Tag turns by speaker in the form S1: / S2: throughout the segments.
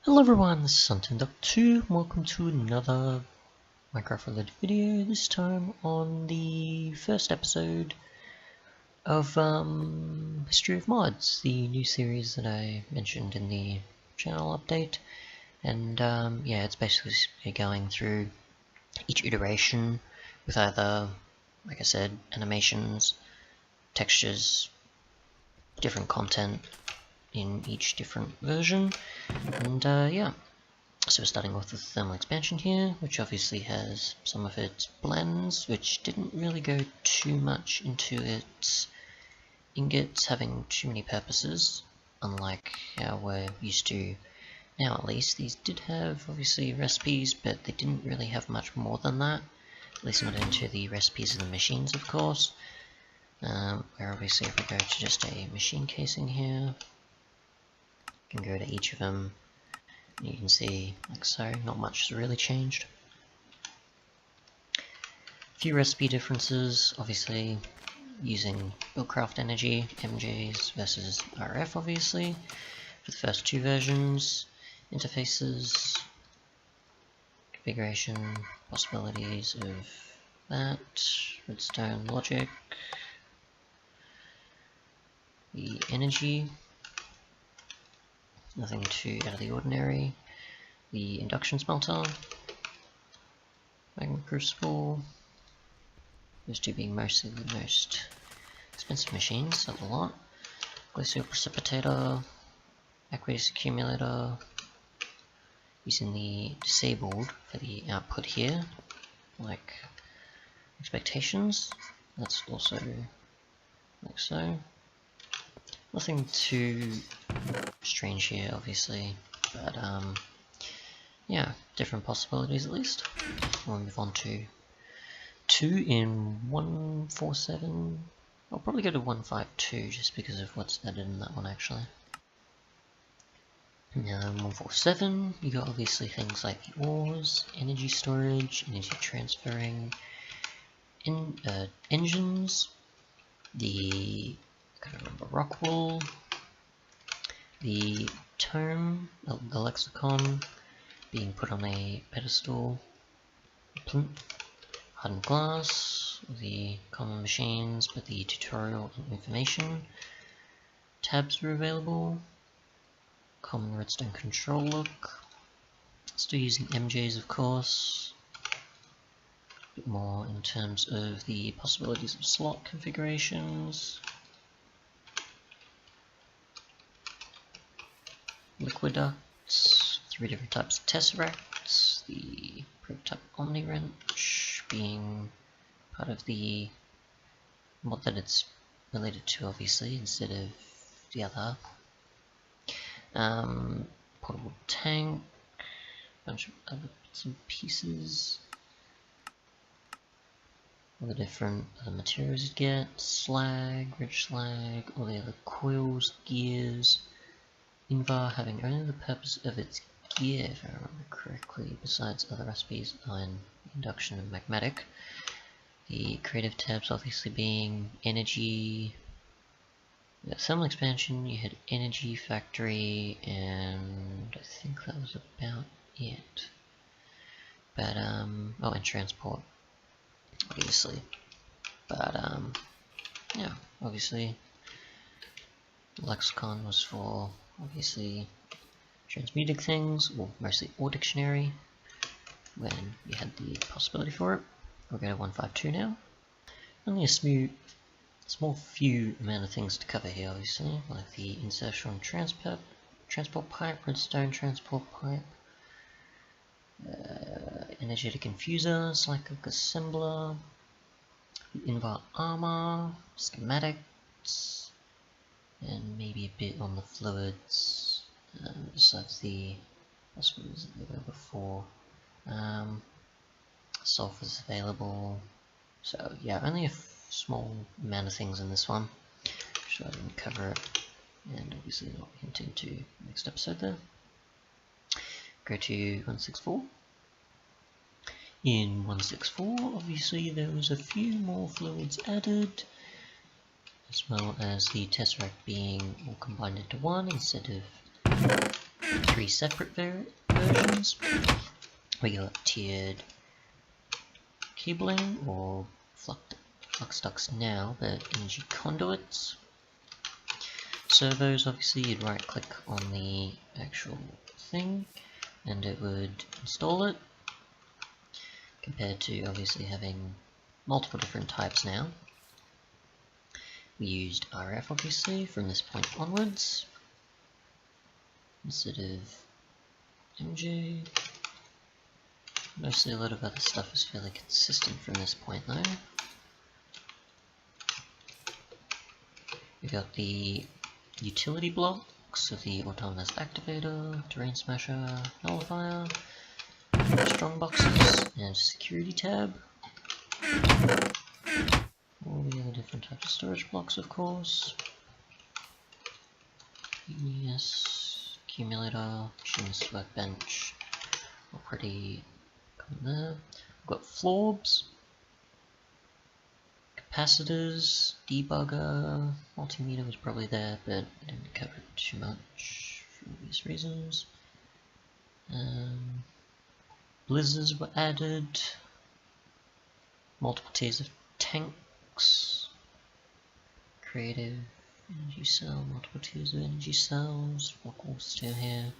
S1: Hello everyone, this is Suntan2. Welcome to another Minecraft related video, this time on the first episode of History of Mods, the new series that I mentioned in the channel update. And yeah, it's basically going through each iteration with either, like I said, animations, textures, different content in each different version. And yeah, so we're starting off with thermal expansion here, which obviously has some of its blends, which didn't really go too much into its ingots having too many purposes, unlike how we're used to now at least. These did have obviously recipes, but they didn't really have much more than that, at least not into the recipes of the machines, of course. Where obviously if we go to just a machine casing here, you can go to each of them. You can see, like so, not much has really changed. A few recipe differences, obviously, using Buildcraft Energy, MJs versus RF, obviously, for the first two versions. Interfaces, configuration, possibilities of that, redstone logic, the energy. Nothing too out of the ordinary. The induction smelter, magma crucible, those two being mostly the most expensive machines of the lot. Glacial precipitator, aqueous accumulator, using the disabled for the output here, like expectations. That's also like so. Nothing too strange here, obviously, but yeah, different possibilities at least. We'll move on to 2 in 147. I'll probably go to 152 just because of what's added in that one actually. Now in 147, you got obviously things like the ores, energy storage, energy transferring, engines, the I can't remember, rock wool, the tome, the lexicon being put on a pedestal, plinth, hardened glass, the common machines, but the tutorial and information tabs are available, common redstone control look, still using MJs of course, a bit more in terms of the possibilities of slot configurations, liquid ducts, 3 different types of tesseracts, the prototype omni wrench being part of the mod that it's related to obviously instead of the other, portable tank, a bunch of other bits and pieces, all the different other materials you get, slag, rich slag, all the other coils, gears, Invar having only the purpose of its gear, if I remember correctly, besides other recipes on induction and magmatic. The creative tabs obviously being energy, thermal expansion, you had energy factory, and I think that was about it. But oh, and transport, obviously. But yeah, obviously, lexicon was for obviously transmuting things, or mostly or dictionary, when you had the possibility for it. We'll go to 152 now. Only a small few amount of things to cover here, obviously, like the insertion transport pipe, redstone transport pipe, energetic infuser, cyclic assembler, the Invar armor, schematics, and maybe a bit on the fluids, besides the possibilities that there were before. Sulfur's available, so yeah, only a small amount of things in this one, so I didn't cover it, and obviously not hint into next episode there. Go to 164. In 164, obviously there was a few more fluids added, as well as the tesseract being all combined into one instead of three separate versions. We got tiered cabling, or flux ducts now, but energy conduits. Servos, obviously you'd right click on the actual thing and it would install it, compared to obviously having multiple different types now. We used RF obviously from this point onwards, instead of MJ. Mostly a lot of other stuff is fairly consistent from this point though. We got the utility blocks of the autonomous activator, terrain smasher, nullifier, strong boxes, and security tab. All the other different types of storage blocks, of course. PES, accumulator, machinist workbench, all pretty common there. We've got florbs, capacitors, debugger, multimeter was probably there, but I didn't cover it too much for obvious reasons. Blizzards were added, multiple tiers of tanks, creative energy cell, multiple tiers of energy cells, what else still here,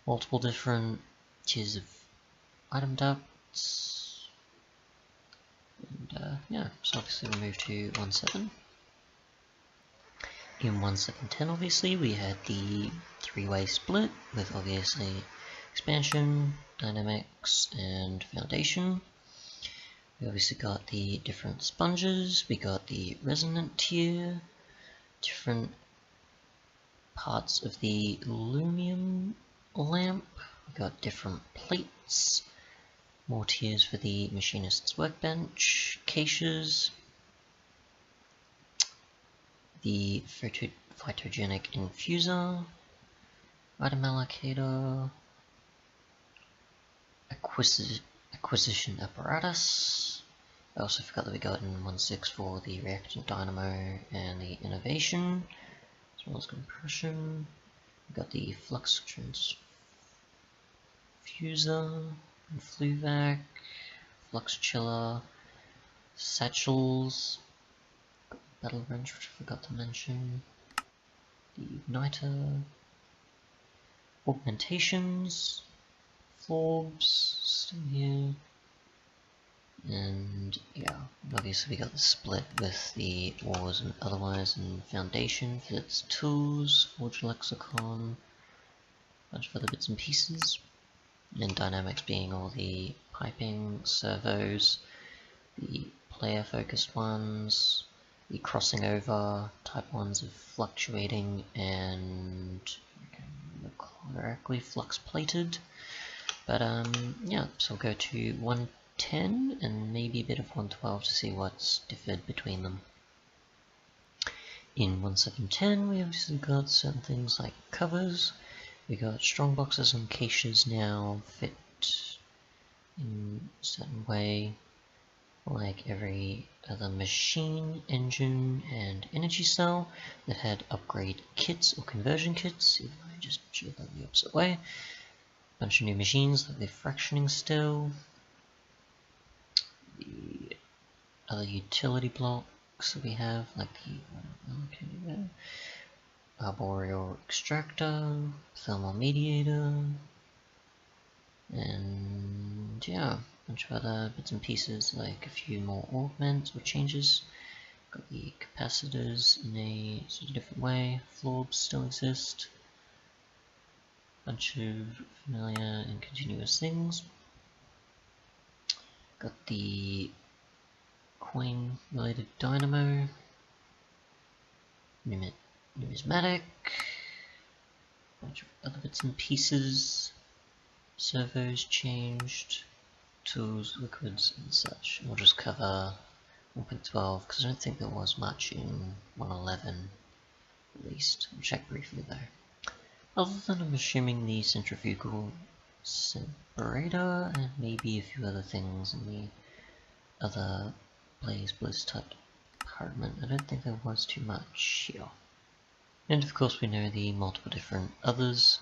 S1: multiple different tiers of item ducts, and yeah, so obviously we moved to 1.7. In 1.7.10 obviously we had the three-way split with obviously expansion, dynamics, and foundation. We obviously got the different sponges, we got the resonant tier, different parts of the aluminum lamp, we got different plates, more tiers for the machinist's workbench, caches, the photogenic infuser, item allocator, acquisition apparatus. I also forgot that we got in 1.6 for the reactant dynamo and the innovation, as well as compression. We got the flux transfuser, and fluvac, flux chiller, satchels, battle wrench, which I forgot to mention, the igniter, augmentations, florbs, still here, and yeah, obviously we got the split with the ores and otherwise, and foundation for its tools, forge lexicon, a bunch of other bits and pieces, and dynamics being all the piping, servos, the player focused ones, the crossing over type ones of fluctuating and, if I can remember correctly, flux plated. But yeah, so we'll go to 1.10 and maybe a bit of 1.12 to see what's differed between them. In 1.7.10 we obviously got certain things like covers. We got strong boxes and caches now fit in a certain way, like every other machine, engine, and energy cell that had upgrade kits or conversion kits, even though I just showed that the opposite way. Bunch of new machines like the fractioning still, the other utility blocks that we have, like the arboreal extractor, thermal mediator, and yeah, a bunch of other bits and pieces, like a few more augments or changes. Got the capacitors in a sort of different way, florbs still exist. Bunch of familiar and continuous things. Got the coin related dynamo, numismatic, bunch of other bits and pieces, servos changed, tools, liquids, and such. We'll just cover 1.12 because I don't think there was much in 1.11 at least. I'll check briefly though. Other than I'm assuming the centrifugal separator and maybe a few other things in the other bliss type department, I don't think there was too much here. And of course we know the multiple different others